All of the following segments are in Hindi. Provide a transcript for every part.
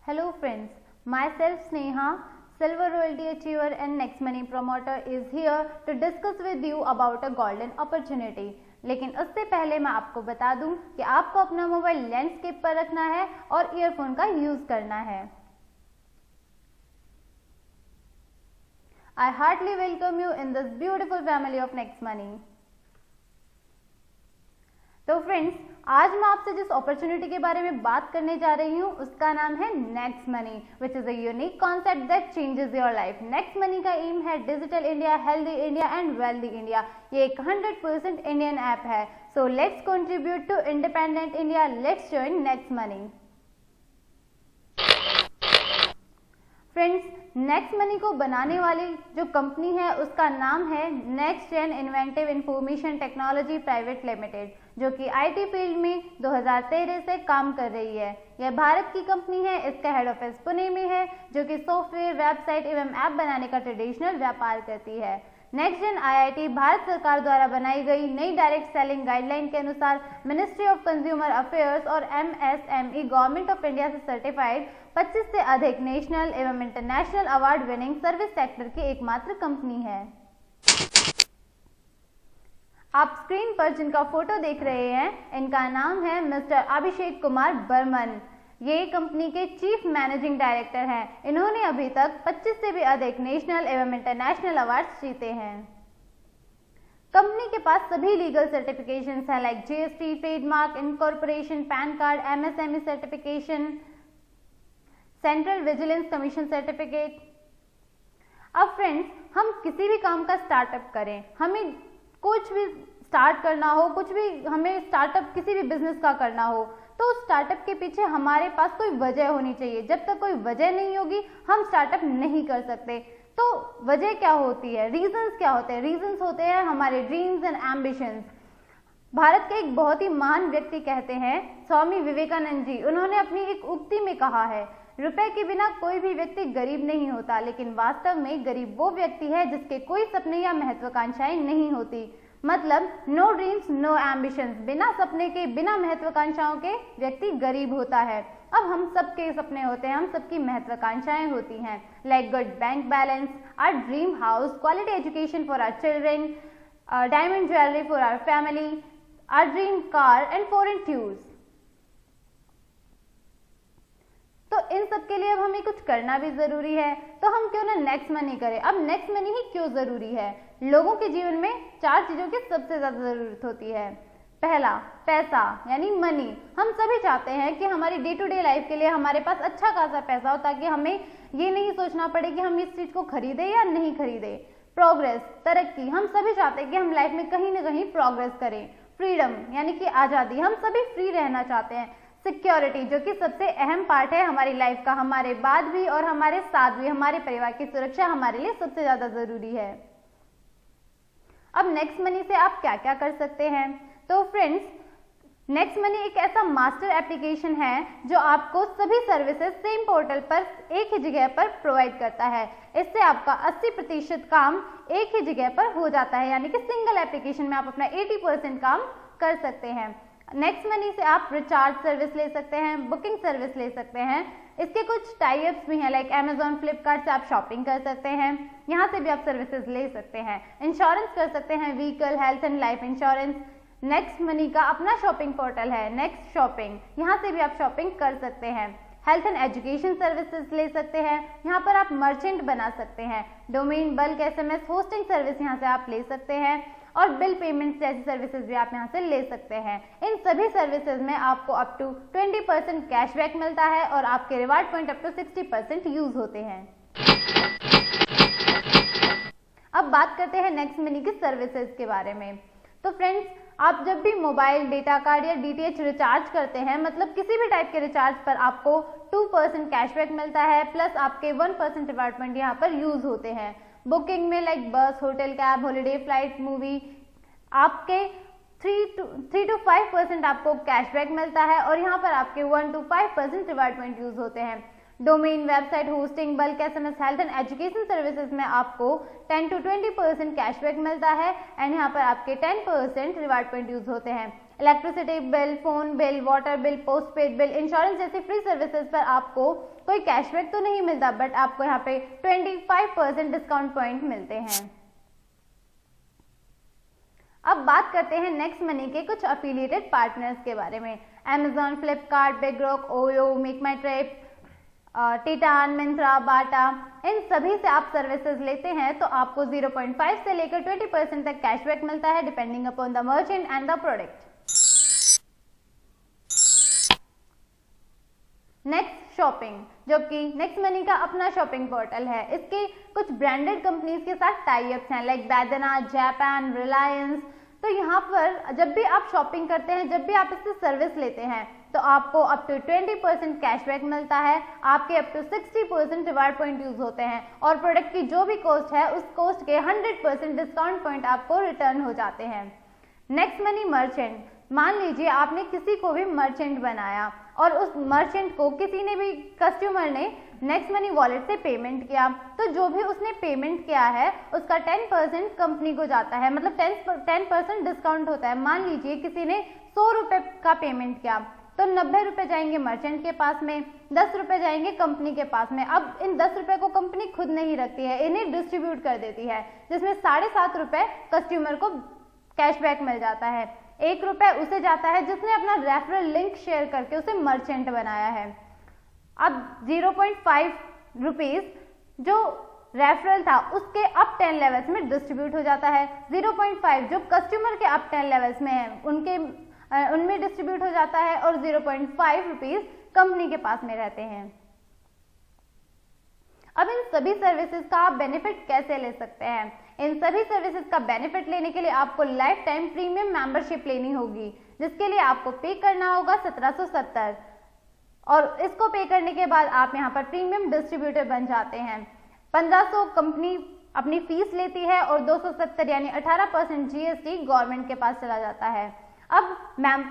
Hello friends, myself Sneha, Silver Royalty Achiever and Next Money Promoter is here to discuss with you about a golden opportunity. लेकिन उससे पहले मैं आपको बता दूं कि आपको अपना मोबाइल लैंडस्केप पर रखना है और ईयरफोन का यूज करना है। I heartily welcome you in this beautiful family of Next Money. तो फ्रेंड्स, आज मैं आपसे जिस अपॉर्चुनिटी के बारे में बात करने जा रही हूँ उसका नाम है next money, which is a unique concept that changes your life. Next money का एम है digital India, healthy India and wealthy India. ये एक 100% इंडियन ऐप है। So let's contribute to independent India, let's join next money. Friends, next money को बनाने वाली जो कंपनी है उसका नाम है next gen inventive information technology private limited, जो कि आईटी फील्ड में 2013 से काम कर रही है। यह भारत की कंपनी है। इसका हेड ऑफिस पुणे में है, जो कि सॉफ्टवेयर, वेबसाइट एवं ऐप बनाने का ट्रेडिशनल व्यापार करती है। नेक्स्ट जेन आईआईटी भारत सरकार द्वारा बनाई गई नई डायरेक्ट सेलिंग गाइडलाइन के अनुसार मिनिस्ट्री ऑफ कंज्यूमर अफेयर्स और एमएसएमई गवर्नमेंट ऑफ इंडिया से सर्टिफाइड 25 से अधिक नेशनल एवं international award winning service sector की एकमात्र कंपनी है। आप स्क्रीन पर जिनका फोटो देख रहे हैं, इनका नाम है मिस्टर अभिषेक कुमार बर्मन। ये कंपनी के चीफ मैनेजिंग डायरेक्टर हैं। इन्होंने अभी तक 25 से भी अधिक नेशनल एवं इंटरनेशनल अवार्ड्स जीते हैं। कंपनी के पास सभी लीगल सर्टिफिकेशंस हैं, like GST, trademark, incorporation, pan card, MSME certification, central vigilance commission certificate. अब फ्रेंड्स, हम किसी भी काम का स्टार्टअप करें, हमें कुछ भी स्टार्ट करना हो, कुछ भी हमें स्टार्टअप किसी भी बिजनेस का करना हो, तो स्टार्टअप के पीछे हमारे पास कोई वजह होनी चाहिए। जब तक कोई वजह नहीं होगी हम स्टार्टअप नहीं कर सकते। तो वजह क्या होती है, रीजंस क्या होते हैं? रीजंस होते हैं हमारे ड्रीम्स एंड एम्बिशंस। भारत के एक बहुत ही महान व्यक्ति कहते हैं, स्वामी विवेकानंद जी, उन्होंने अपनी एक उक्ति में कहा है, रुपए के बिना कोई भी व्यक्ति गरीब नहीं होता, लेकिन वास्तव में गरीब वो व्यक्ति है जिसके कोई सपने या महत्वाकांक्षाएं नहीं होती। मतलब नो ड्रीम्स नो एम्बिशंस, बिना सपने के, बिना महत्वाकांक्षाओं के व्यक्ति गरीब होता है। अब हम सबके सपने होते हैं, हम सबकी महत्वाकांक्षाएं होती हैं, like good bank balance, our dream house, quality education for our children, diamond jewellery for our family, our dream car and foreign tours. तो इन सब के लिए अब हमें कुछ करना भी जरूरी है, तो हम क्यों ना नेक्स्ट मनी करें। अब नेक्स्ट मनी ही क्यों जरूरी है? लोगों के जीवन में 4 चीजों की सबसे ज्यादा जरूरत होती है। पहला, पैसा यानी मनी। हम सभी चाहते हैं कि हमारी डे टू डे लाइफ के लिए हमारे पास अच्छा खासा पैसा हो, ताकि हमें ये नहीं सोचना पड़े कि हम इस चीज को खरीदे या नहीं खरीदे। प्रोग्रेस, तरक्की, हम सभी चाहते हैं कि हम लाइफ में कहीं ना कहीं प्रोग्रेस करें। फ्रीडम यानी कि आजादी, हम सभी फ्री रहना चाहते हैं। सिक्योरिटी, जो कि सबसे अहम पार्ट है हमारी लाइफ का, हमारे बाद भी और हमारे साथ भी हमारे परिवार की सुरक्षा हमारे लिए सबसे ज्यादा जरूरी है। अब नेक्स्ट मनी से आप क्या क्या कर सकते हैं? तो फ्रेंड्स, नेक्स्ट मनी एक ऐसा मास्टर एप्लीकेशन है जो आपको सभी सर्विसेज सेम पोर्टल पर एक ही जगह पर प्रोवाइड करता है। इससे आपका 80% काम एक ही जगह पर हो जाता है, यानी कि सिंगल एप्लीकेशन में आप अपना 80% काम कर सकते हैं। नेक्स्ट मनी से आप रिचार्ज सर्विस ले सकते हैं, बुकिंग सर्विस ले सकते हैं। इसके कुछ टाई अप्स भी हैं, लाइक अमेजॉन, फ्लिपकार्ट से आप शॉपिंग कर सकते हैं, यहाँ से भी आप सर्विसेज ले सकते हैं। इंश्योरेंस कर सकते हैं, vehicle, health and life insurance. Next money का अपना शॉपिंग पोर्टल है नेक्स्ट शॉपिंग, यहाँ से भी आप शॉपिंग कर सकते हैं। हेल्थ एंड एजुकेशन सर्विसेज ले सकते हैं, यहाँ पर आप मर्चेंट बना सकते हैं। Domain, bulk, SMS, hosting service यहाँ से आप ले सकते हैं, और बिल पेमेंट जैसी सर्विसेज भी आप यहाँ से ले सकते हैं। इन सभी सर्विसेज में आपको अप टू 20% कैशबैक मिलता है और आपके reward point up to 60% use होते हैं। अब बात करते हैं नेक्स्ट मनी की सर्विसेज के बारे में। तो फ्रेंड्स, आप जब भी मोबाइल, डेटा कार्ड या डीटीएच रिचार्ज करते हैं, मतलब किसी भी टाइप के रिचार्ज पर आपको 2% कैशबैक मिलता है, प्लस आपके 1% रिवार्ड पॉइंट यहाँ पर यूज होते हैं। बुकिंग में लाइक बस, hotel, cab, holiday, flight, movie, आपके 3 to 5% आपको कैशबैक मिलता है और यहाँ पर आपके 1 to 5% रिवार्ड पॉइंट यूज होते हैं। Domain, website, hosting, bulk, SMS, health and education services में आपको 10 to 20% कैशबैक मिलता है एंड यहाँ पर आपके 10% रिवार्ड पॉइंट यूज होते हैं। Electricity bill, phone bill, water bill, postpaid bill, insurance जैसी फ्री सर्विसेज पर आपको कोई कैशबैक तो नहीं मिलता, बट आपको यहाँ पे 25% डिस्काउंट पॉइंट मिलते हैं। अब बात करते हैं नेक्स्ट मनी के कुछ अफिलिएटेड पार्टनर्स के बारे में। Amazon, फ्लिपकार्ट, बिगरॉक, ओयो, मेक माई ट्रिप, टिटान, मिंत्रा, बाटा, इन सभी से आप सर्विसेज लेते हैं तो आपको 0.5 से लेकर 20% तक कैशबैक मिलता है depending upon the merchant and the product. Next shopping, जो कि नेक्स्ट मनी का अपना शॉपिंग पोर्टल है। इसके कुछ ब्रांडेड कंपनीज के साथ टाई अप्स हैं लाइक बैदना, जापान, रिलायंस। तो यहाँ पर जब भी आप शॉपिंग करते हैं, जब भी आप इससे सर्विस लेते हैं तो आपको अप टू 20% कैशबैक मिलता है, आपके up to 60% reward point use होते हैं और प्रोडक्ट की जो भी कॉस्ट है उस कॉस्ट के 100% डिस्काउंट पॉइंट आपको रिटर्न हो जाते हैं। नेक्स्ट मनी मर्चेंट, मान लीजिए आपने किसी को भी मर्चेंट बनाया और उस मर्चेंट को किसी ने भी कस्टमर ने नेक्स्ट मनी वॉलेट से पेमेंट किया, तो जो भी उसने पेमेंट किया है उसका 10% कंपनी को जाता है, मतलब 10% डिस्काउंट होता है। मान लीजिए किसी ने 100 रुपए का पेमेंट किया तो 90 रुपए जाएंगे मर्चेंट के पास में, 10 रुपए जाएंगे कंपनी के पास में। अब इन 10 रुपए को कंपनी खुद नहीं रखती है, इन्हें डिस्ट्रीब्यूट कर देती है, जिसमें 7.5 रुपए कस्टमर को कैशबैक मिल जाता है। 1 रुपए उसे जाता है जिसने अपना रेफरल लिंक शेयर करके उसे मर्चेंट बनाया है। अब 0.5 रुपीज जो रेफरल था उसके अप 10 लेवल्स में डिस्ट्रीब्यूट हो जाता है। 0.5 जो कस्टमर के अप 10 लेवल्स में है उनमें डिस्ट्रीब्यूट हो जाता है और 0.5 रुपीज कंपनी के पास में रहते हैं। अब इन सभी सर्विसेज का आप बेनिफिट कैसे ले सकते हैं? इन सभी सर्विसेज का बेनिफिट लेने के लिए आपको लाइफ टाइम प्रीमियम मेंबरशिप लेनी होगी, जिसके लिए आपको पे करना होगा 1770 और इसको पे करने के बाद आप यहाँ पर प्रीमियम डिस्ट्रीब्यूटर बन जाते हैं। 1500 कंपनी अपनी फीस लेती है और 270 यानी 18% GST गवर्नमेंट के पास चला जाता है। अब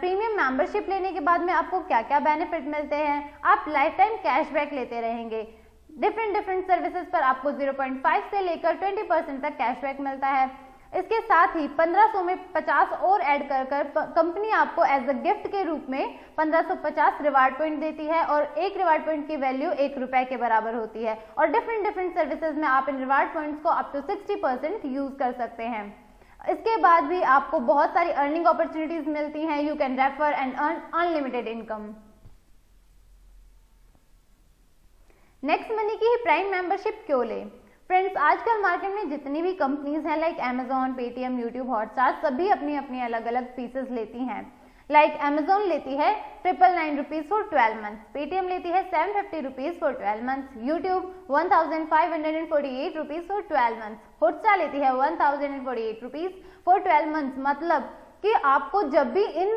प्रीमियम मेंबरशिप लेने के बाद में आपको क्या क्या बेनिफिट मिलते हैं? आप लाइफ टाइम कैशबैक लेते रहेंगे। डिफरेंट सर्विसेज पर आपको 0.5 से लेकर 20% तक कैशबैक मिलता है। इसके साथ ही 1500 में 50 और ऐड कर कंपनी आपको एज अ गिफ्ट के रूप में 1550 रिवार्ड पॉइंट देती है और एक रिवार्ड पॉइंट की वैल्यू 1 रुपए के बराबर होती है और डिफरेंट सर्विसेज में आप इन रिवार्ड पॉइंट्स को अप टू 60% यूज कर सकते हैं। इसके बाद भी आपको बहुत सारी अर्निंग अपॉर्चुनिटीज मिलती हैं। You can refer and earn unlimited income. Next money की ही प्राइम मेंबरशिप क्यों ले? फ्रेंड्स, आजकल मार्केट में जितनी भी कंपनीज हैं like Amazon, Paytm, YouTube, Hotstar, सभी अपनी अपनी अलग अलग फीसेस लेती हैं। लाइक Amazon लेती है 999 रुपीज फॉर 12 मंथ्स, पेटीएम लेती है 750 rupees for 12 months, YouTube 1548 rupees for 12 months, Hotstar लेती है 1048 रुपीज फॉर 12 मंथ्स। मतलब कि आपको जब भी इन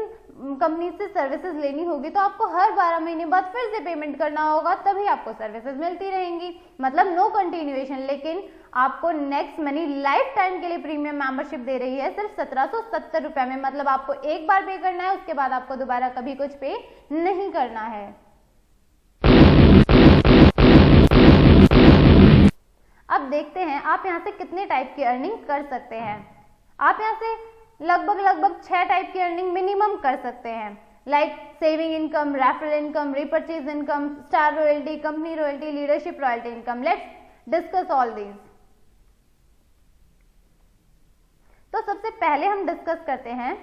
कंपनी से सर्विसेज लेनी होगी तो आपको हर 12 महीने बाद फिर से पेमेंट करना होगा, तभी आपको सर्विसेज मिलती रहेंगी। मतलब नो कंटिन्यूएशन। लेकिन आपको नेक्स्ट मनी लाइफ टाइम के लिए प्रीमियम मेंबरशिप दे रही है सिर्फ 1770 रुपए में। मतलब आपको एक बार पे करना है, उसके बाद आपको दोबारा कभी कुछ पे नहीं करना है। अब देखते हैं आप यहाँ से कितने टाइप की अर्निंग कर सकते हैं। आप यहाँ से लगभग 6 टाइप की अर्निंग मिनिमम कर सकते हैं, like saving income, referral income, repurchase income, star royalty, company royalty, leadership royalty income. Let's discuss all these. तो सबसे पहले हम डिस्कस करते हैं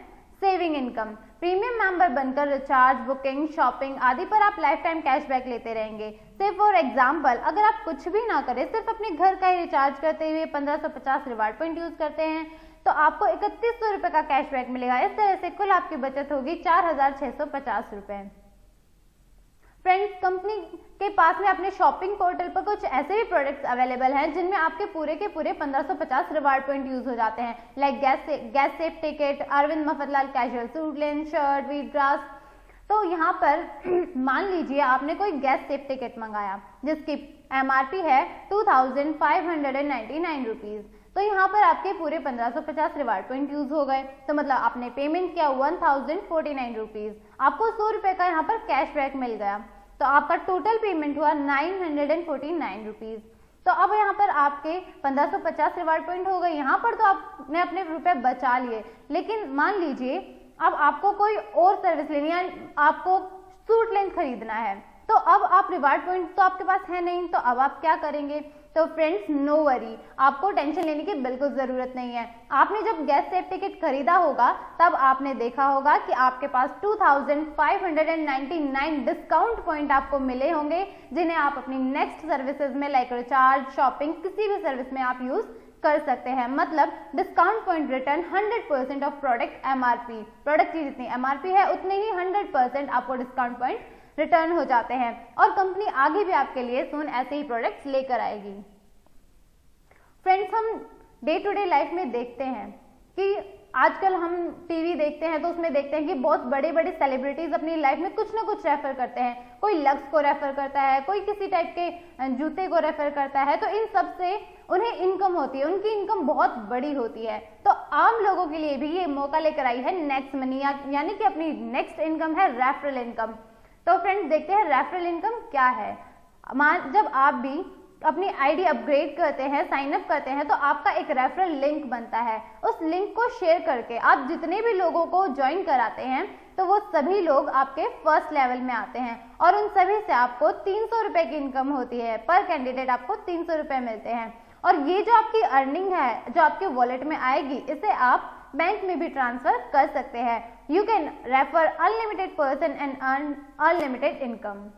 सेविंग इनकम। प्रीमियम मेंबर बनकर रिचार्ज, बुकिंग, शॉपिंग आदि पर आप लाइफ टाइम कैशबैक लेते रहेंगे। से फॉर एग्जाम्पल, अगर आप कुछ भी ना करें, सिर्फ अपने घर का ही रिचार्ज करते हुए 1550 रिवार्ड पॉइंट यूज करते हैं तो आपको 3100 रुपए का कैशबैक मिलेगा। इस तरह से कुल आपकी बचत होगी 4650 रुपए। फ्रेंड्स, कंपनी के पास में अपने शॉपिंग पोर्टल पर कुछ ऐसे भी प्रोडक्ट्स अवेलेबल हैं जिनमें आपके पूरे के पूरे 1550 रिवार्ड पॉइंट यूज हो जाते हैं, like gas safe ticket, Arvind Mafatlal casual suit lens, shirt, wheat grass. तो यहाँ पर मान लीजिए आपने कोई गैस सेफ टिकट मंगाया जिसकी MRP है 2599 रुपीज, तो यहाँ पर आपके पूरे 1550 रिवार्ड पॉइंट यूज हो गए। तो मतलब आपने पेमेंट किया 1049 रुपीज, आपको 100 रुपए का यहाँ पर कैशबैक मिल गया, तो आपका टोटल पेमेंट हुआ 949 रुपीज। तो अब यहाँ पर आपके 1550 रिवार्ड पॉइंट हो गए। यहाँ पर तो आपने अपने रुपए बचा लिए, लेकिन मान लीजिए अब आपको कोई और सर्विस लेनी है, आपको सूट लेंथ खरीदना है, तो अब आप रिवार्ड पॉइंट तो आपके पास है नहीं, तो अब आप क्या करेंगे? तो फ्रेंड्स नो वरी, आपको टेंशन लेने की बिल्कुल जरूरत नहीं है। आपने जब गैस सेफ टिकट खरीदा होगा तब आपने देखा होगा कि आपके पास 2599 डिस्काउंट पॉइंट आपको मिले होंगे, जिन्हें आप अपनी नेक्स्ट सर्विसेज में लाइक रिचार्ज, शॉपिंग, किसी भी सर्विस में आप यूज कर सकते हैं। मतलब discount point return 100% of product MRP, product की जितनी एमआरपी है उतने ही 100% आपको डिस्काउंट पॉइंट रिटर्न हो जाते हैं, और कंपनी आगे भी आपके लिए सून ऐसे ही प्रोडक्ट्स लेकर आएगी। फ्रेंड्स हम डे टू डे लाइफ में देखते हैं कि आजकल हम टीवी देखते हैं तो उसमें देखते हैं कि बहुत बड़े बड़े सेलिब्रिटीज अपनी लाइफ में कुछ ना कुछ रेफर करते हैं। कोई लक्स को रेफर करता है, कोई किसी टाइप के जूते को रेफर करता है, तो इन सब से उन्हें इनकम होती है, उनकी इनकम बहुत बड़ी होती है। तो आम लोगों के लिए भी ये मौका लेकर आई है नेक्स्ट मनी, यानी कि अपनी नेक्स्ट इनकम है रेफरल इनकम। तो फ्रेंड्स देखते हैं रेफरल इनकम क्या है। जब आप भी अपनी आईडी अपग्रेड करते हैं, साइन अप करते हैं, तो आपका एक रेफरल लिंक बनता है। उस लिंक को शेयर करके आप जितने भी लोगों को ज्वाइन कराते हैं तो वो सभी लोग आपके फर्स्ट लेवल में आते हैं, और उन सभी से आपको 300 रुपए की इनकम होती है। पर कैंडिडेट आपको 300 रुपए मिलते हैं, और ये जो आपकी अर्निंग है जो आपके वॉलेट में आएगी, इसे आप बैंक में भी ट्रांसफर कर सकते हैं। You can refer unlimited person and earn unlimited income.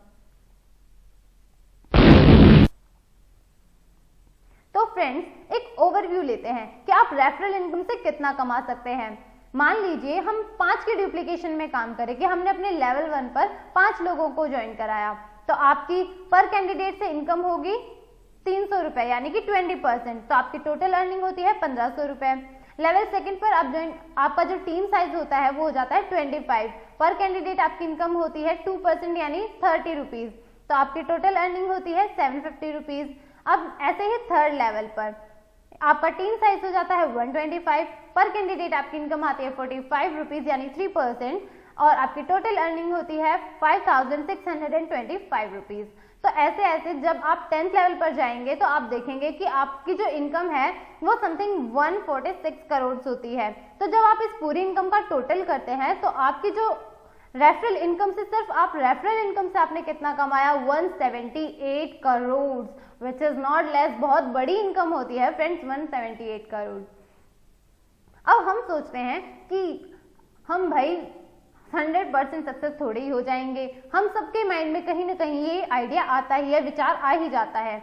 तो फ्रेंड्स एक ओवरव्यू लेते हैं कि आप रेफरल इनकम से कितना कमा सकते हैं। मान लीजिए हम 5 के डुप्लीकेशन में काम करें कि हमने अपने लेवल 1 पर 5 लोगों को ज्वाइन कराया, तो आपकी पर कैंडिडेट से इनकम होगी 300 रुपए, यानी कि 20%। तो आपकी टोटल अर्निंग होती है 1500 रुपए। लेवल 2 पर आप आपका जो टीम साइज होता है वो हो जाता है 25। पर कैंडिडेट आपकी इनकम होती है 2%, यानी 30 रुपीज। तो आपकी टोटल अर्निंग होती है 750 रुपीज। अब ऐसे ही थर्ड लेवल पर आपका टीम साइज हो जाता है 125। पर कैंडिडेट आपकी इनकम आती है 45 रुपीज, यानी 3%, और आपकी टोटल अर्निंग होती है 5625 रुपीज। तो ऐसे ऐसे जब आप 10th लेवल पर जाएंगे तो आप देखेंगे कि आपकी जो इनकम है वो समथिंग 146 करोड़ होती है। तो जब आप इस पूरी इनकम का टोटल करते हैं तो आपकी जो रेफरल इनकम से, सिर्फ आप रेफरल इनकम से आपने कितना कमाया? 178 crore, which is not less. बहुत बड़ी इनकम होती है फ्रेंड्स 178 करोड़। अब हम सोचते हैं कि हम भाई 100% सक्सेस थोड़ी ही हो जाएंगे। हम सबके माइंड में कहीं ना कहीं ये आइडिया आता ही है, विचार आ ही जाता है।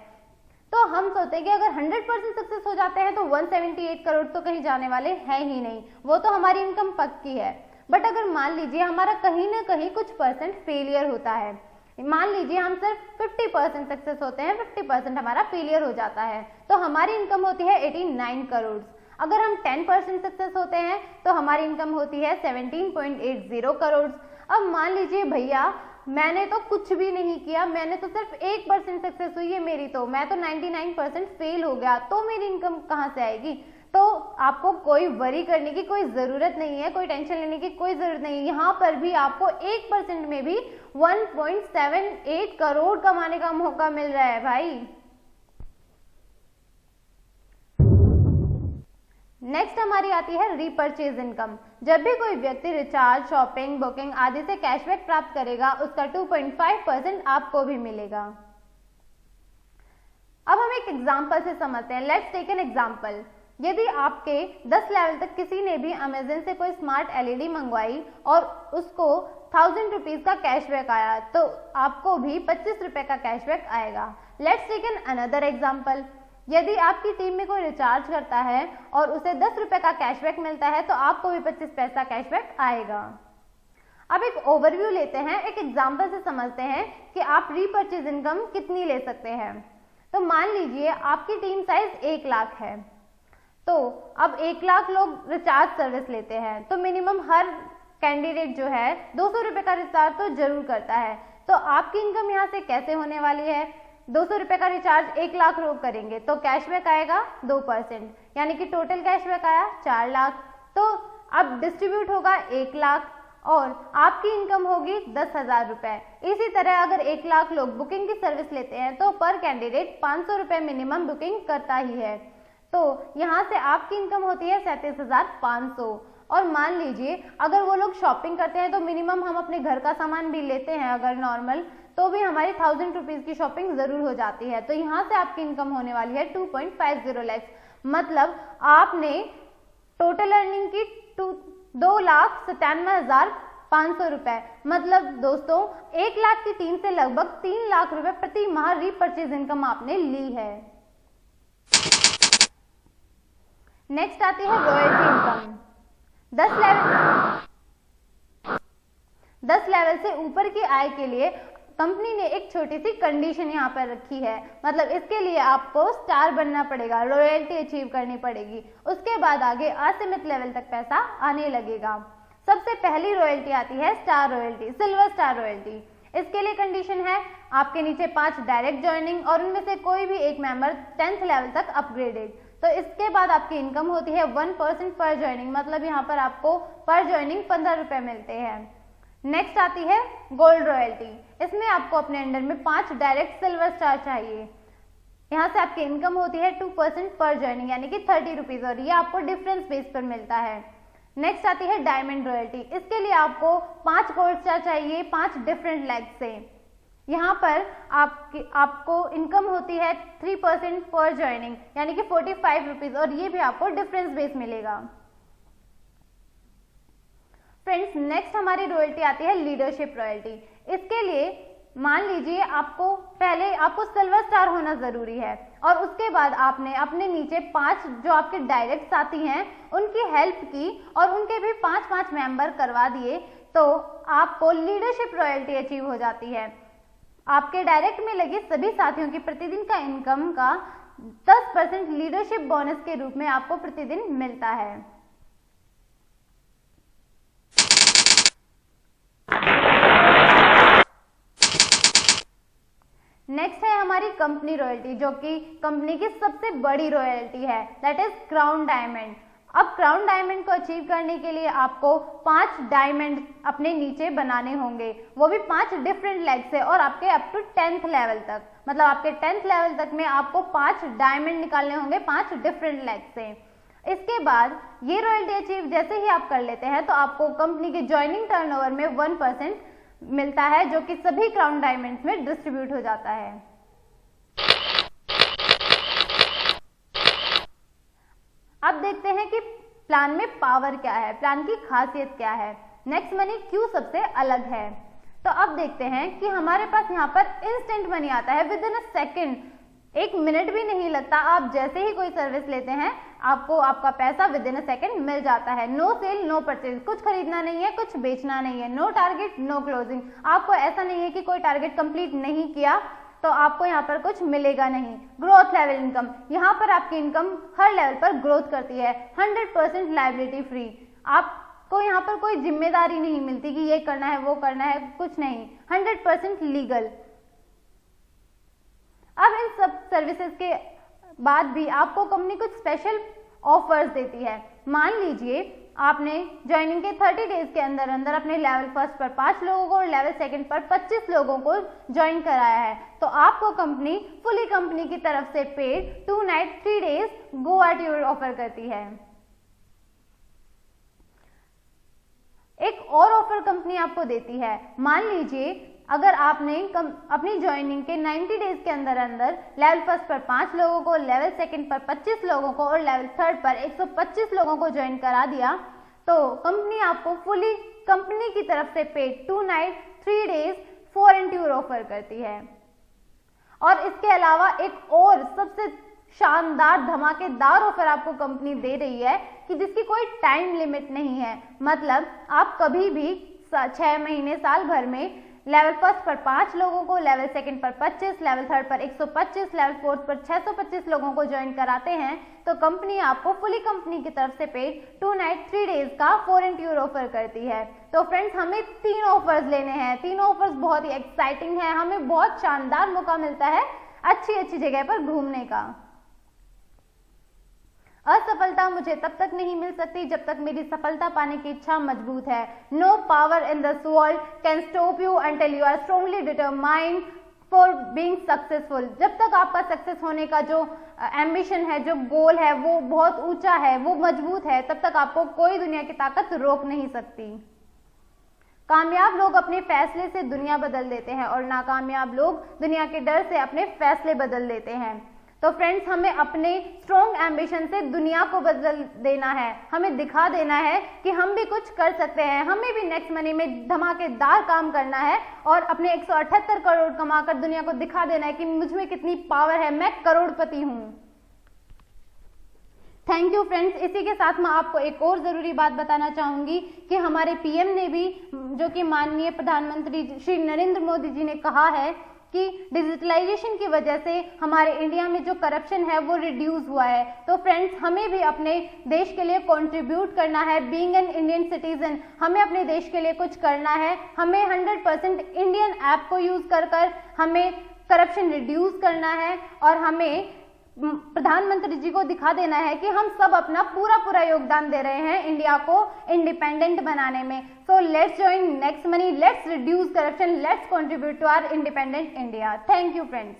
तो हम सोचते हैं कि अगर 100% सक्सेस हो जाते हैं तो 178 करोड़ तो कहीं जाने वाले हैं ही नहीं, वो तो हमारी इनकम पक्की है। बट अगर मान लीजिए हमारा कहीं ना कहीं कुछ परसेंट फेलियर होता है, मान लीजिए हम सिर्फ 50% सक्सेस होते हैं, 50% हमारा फेलियर हो जाता है, तो हमारी इनकम होती है 89 करोड़। अगर हम 10% सक्सेस होते हैं तो हमारी इनकम होती है 17.80 करोड़। अब मान लीजिए भैया मैंने तो कुछ भी नहीं किया, मैंने तो सिर्फ 1% सक्सेस हुई है मेरी, तो मैं तो 99% फेल हो गया, तो मेरी इनकम कहाँ से आएगी? तो आपको कोई वरी करने की कोई जरूरत नहीं है, कोई टेंशन लेने की कोई जरूरत नहीं है। यहाँ पर भी आपको 1% में भी 1.78 करोड़ कमाने का मौका मिल रहा है भाई। नेक्स्ट हमारी आती है रीपरचेज इनकम। जब भी कोई व्यक्ति रिचार्ज, शॉपिंग, बुकिंग आदि से कैशबैक प्राप्त करेगा, उसका 2.5% आपको भी मिलेगा। अब हम एक एग्जांपल से समझते हैं। Let's take an example. यदि आपके 10 लेवल तक किसी ने भी अमेजन से कोई स्मार्ट एलईडी मंगवाई और उसको 1000 रुपीज का कैशबैक आया, तो आपको भी 25 रुपए का कैशबैक आएगा। Let's take an another example. यदि आपकी टीम में कोई रिचार्ज करता है और उसे 10 रुपए का कैशबैक मिलता है, तो आपको भी 25 पैसा कैशबैक आएगा। अब एक ओवरव्यू लेते हैं, एक एग्जांपल से समझते हैं कि आप रीपरचेज इनकम कितनी ले सकते हैं। तो मान लीजिए आपकी टीम साइज 1 लाख है, तो अब 1 लाख लोग रिचार्ज सर्विस लेते हैं, तो मिनिमम हर कैंडिडेट जो है 200 रुपए का रिचार्ज तो जरूर करता है। तो आपकी इनकम यहाँ से कैसे होने वाली है? 200 रुपए का रिचार्ज 1 लाख लोग करेंगे तो कैशबैक आएगा 2%, यानी कि टोटल कैशबैक आया 4 लाख। तो अब डिस्ट्रीब्यूट होगा 1 लाख और आपकी इनकम होगी 10,000 रुपए। इसी तरह अगर 1 लाख लोग बुकिंग की सर्विस लेते हैं तो पर कैंडिडेट 500 रुपए मिनिमम बुकिंग करता ही है। तो यहाँ से आपकी इनकम होती है 37,500। और मान लीजिए अगर वो लोग शॉपिंग करते हैं तो मिनिमम हम अपने घर का सामान भी लेते हैं अगर नॉर्मल, तो भी हमारी 1000 रुपीज की शॉपिंग जरूर हो जाती है। तो यहाँ से आपकी इनकम होने वाली है 2.50 लाख, मतलब आपने टोटल अर्निंग की 2,97,500 रुपए, मतलब दोस्तों 1 लाख की 3 से लगभग 3 लाख रुपए प्रति माह रीपरचेज इनकम आपने ली है। नेक्स्ट आती है रॉयल्टी इनकम। 10 लेवल से ऊपर की आय के लिए कंपनी ने एक छोटी सी कंडीशन यहाँ पर रखी है, मतलब इसके लिए आपको स्टार बनना पड़ेगा, रॉयल्टी अचीव करनी पड़ेगी, उसके बाद आगे असीमित लेवल तक पैसा आने लगेगा। सबसे पहली रॉयल्टी आती है star royalty, silver star royalty. इसके लिए कंडीशन है आपके नीचे 5 डायरेक्ट ज्वाइनिंग और उनमें से कोई भी एक मेंबर 10th लेवल तक अपग्रेडेड। तो इसके बाद आपकी इनकम होती है 1% पर ज्वाइनिंग, मतलब यहाँ पर आपको पर ज्वाइनिंग 15 रुपए मिलते हैं। नेक्स्ट आती है गोल्ड रॉयल्टी। इसमें आपको अपने अंडर में 5 डायरेक्ट सिल्वर स्टार चाहिए। यहाँ से आपकी इनकम होती है 2% पर ज्वाइनिंग, यानी कि 30 रुपीज, और ये आपको डिफरेंस बेस पर मिलता है। नेक्स्ट आती है डायमंड रॉयल्टी। इसके लिए आपको 5 गोल्ड स्टार चाहिए 5 डिफरेंट लेग से। यहाँ पर आपको इनकम होती है 3% पर ज्वाइनिंग, यानी कि 45 रुपीज, और ये भी आपको डिफरेंस बेस मिलेगा। फ्रेंड्स, नेक्स्ट हमारी रॉयल्टी आती है लीडरशिप रॉयल्टी। इसके लिए मान लीजिए आपको सिल्वर स्टार होना जरूरी है और उसके बाद आपने अपने नीचे 5 जो आपके डायरेक्ट साथी हैं उनकी हेल्प की और उनके भी 5-5 मेंबर करवा दिए, तो आपको लीडरशिप रॉयल्टी अचीव हो जाती है। आपके डायरेक्ट में लगे सभी साथियों की प्रतिदिन का इनकम का 10% लीडरशिप बोनस के रूप में आपको प्रतिदिन मिलता है। नेक्स्ट है हमारी कंपनी रॉयल्टी, जो कि कंपनी की सबसे बड़ी रॉयल्टी है, दैट इज क्राउन डायमंड। अब क्राउन डायमंड को अचीव करने के लिए आपको 5 डायमंड अपने नीचे बनाने होंगे, वो भी 5 डिफरेंट लेग से, और आपके अप टू 10th लेवल तक, मतलब आपके 10th लेवल तक में आपको 5 डायमंड निकालने होंगे 5 डिफरेंट लेग से। इसके बाद ये रॉयल्टी अचीव जैसे ही आप कर लेते हैं तो आपको कंपनी के ज्वाइनिंग टर्नओवर में 1% मिलता है, जो कि सभी क्राउन डायमंड्स में डिस्ट्रीब्यूट हो जाता है। अब देखते हैं कि प्लान में पावर क्या है, प्लान की खासियत क्या है, नेक्स्ट मनी क्यों सबसे अलग है। तो अब देखते हैं कि हमारे पास यहाँ पर इंस्टेंट मनी आता है with in a second, 1 minute भी नहीं लगता। आप जैसे ही कोई सर्विस लेते हैं आपको आपका पैसा विद इन अ सेकेंड मिल जाता है। नो सेल नो परचेज, कुछ खरीदना नहीं है, कुछ बेचना नहीं है, नो टारगेट नो क्लोजिंग। आपको ऐसा नहीं है कि कोई टारगेट कंप्लीट नहीं किया तो आपको यहाँ पर कुछ मिलेगा नहीं। ग्रोथ लेवल इनकम, यहाँ पर आपकी इनकम हर लेवल पर ग्रोथ करती है। 100% लायबिलिटी फ्री, आपको यहाँ पर कोई जिम्मेदारी नहीं मिलती कि ये करना है वो करना है, कुछ नहीं। 100% लीगल। अब इन सब सर्विसेज के बाद भी आपको कंपनी कुछ स्पेशल ऑफर्स देती है। मान लीजिए आपने ज्वाइनिंग के 30 डेज के अंदर अंदर अपने लेवल फर्स्ट पर 5 लोगों को और लेवल सेकंड पर 25 लोगों को ज्वाइन कराया है, तो आपको कंपनी फुली कंपनी की तरफ से paid 2 night 3 days Goa tour offer करती है। एक और ऑफर कंपनी आपको देती है। मान लीजिए अगर आपने अपनी ज्वाइनिंग के 90 डेज के अंदर अंदर लेवल फर्स्ट पर 5 लोगों को, लेवल सेकंड पर 25 लोगों को और लेवल थर्ड पर 125 लोगों को ज्वाइन करा दिया, तो कंपनी आपको फुली कंपनी की तरफ से paid 2 night 3 days foreign tour offer करती है। और इसके अलावा एक और सबसे शानदार धमाकेदार ऑफर आपको कंपनी दे रही है कि जिसकी कोई टाइम लिमिट नहीं है, मतलब आप कभी भी 6 महीने साल भर में लेवल फर्स्ट पर 5 लोगों को, लेवल सेकंड पर 25, लेवल थर्ड पर 125, लेवल फोर्थ पर 625 लोगों को ज्वाइन कराते हैं तो कंपनी आपको फुली कंपनी की तरफ से पेड 2 नाइट 3 डेज का फॉरेन टूर ऑफर करती है। तो फ्रेंड्स, हमें 3 ऑफर्स लेने हैं। 3 ऑफर्स बहुत ही एक्साइटिंग है, हमें बहुत शानदार मौका मिलता है अच्छी जगह पर घूमने का। असफलता मुझे तब तक नहीं मिल सकती जब तक मेरी सफलता पाने की इच्छा मजबूत है। No power in this world can stop you until you are strongly determined for being successful. जब तक आपका सक्सेस होने का जो एम्बिशन है, जो गोल है, वो बहुत ऊंचा है, वो मजबूत है, तब तक आपको कोई दुनिया की ताकत रोक नहीं सकती। कामयाब लोग अपने फैसले से दुनिया बदल देते हैं और नाकामयाब लोग दुनिया के डर से अपने फैसले बदल देते हैं। तो फ्रेंड्स, हमें अपने स्ट्रॉन्ग एम्बिशन से दुनिया को बदल देना है, हमें दिखा देना है कि हम भी कुछ कर सकते हैं, हमें भी नेक्स्ट मनी में धमाकेदार काम करना है और अपने 178 करोड़ कमाकर दुनिया को दिखा देना है कि मुझ में कितनी पावर है, मैं करोड़पति हूँ। Thank you friends. इसी के साथ मैं आपको एक और ज़रूरी बात बताना चाहूँगी कि हमारे पीएम ने भी, जो कि माननीय प्रधानमंत्री श्री नरेंद्र मोदी जी ने कहा है कि डिजिटलाइजेशन की वजह से हमारे इंडिया में जो करप्शन है वो रिड्यूस हुआ है। तो फ्रेंड्स, हमें भी अपने देश के लिए कंट्रीब्यूट करना है। बीइंग एन इंडियन सिटीजन, हमें अपने देश के लिए कुछ करना है। हमें 100% इंडियन ऐप को यूज़ कर हमें करप्शन रिड्यूस करना है और हमें प्रधानमंत्री जी को दिखा देना है कि हम सब अपना पूरा योगदान दे रहे हैं इंडिया को इंडिपेंडेंट बनाने में। So let's join next money, let's reduce corruption, let's contribute to our independent India. Thank you friends.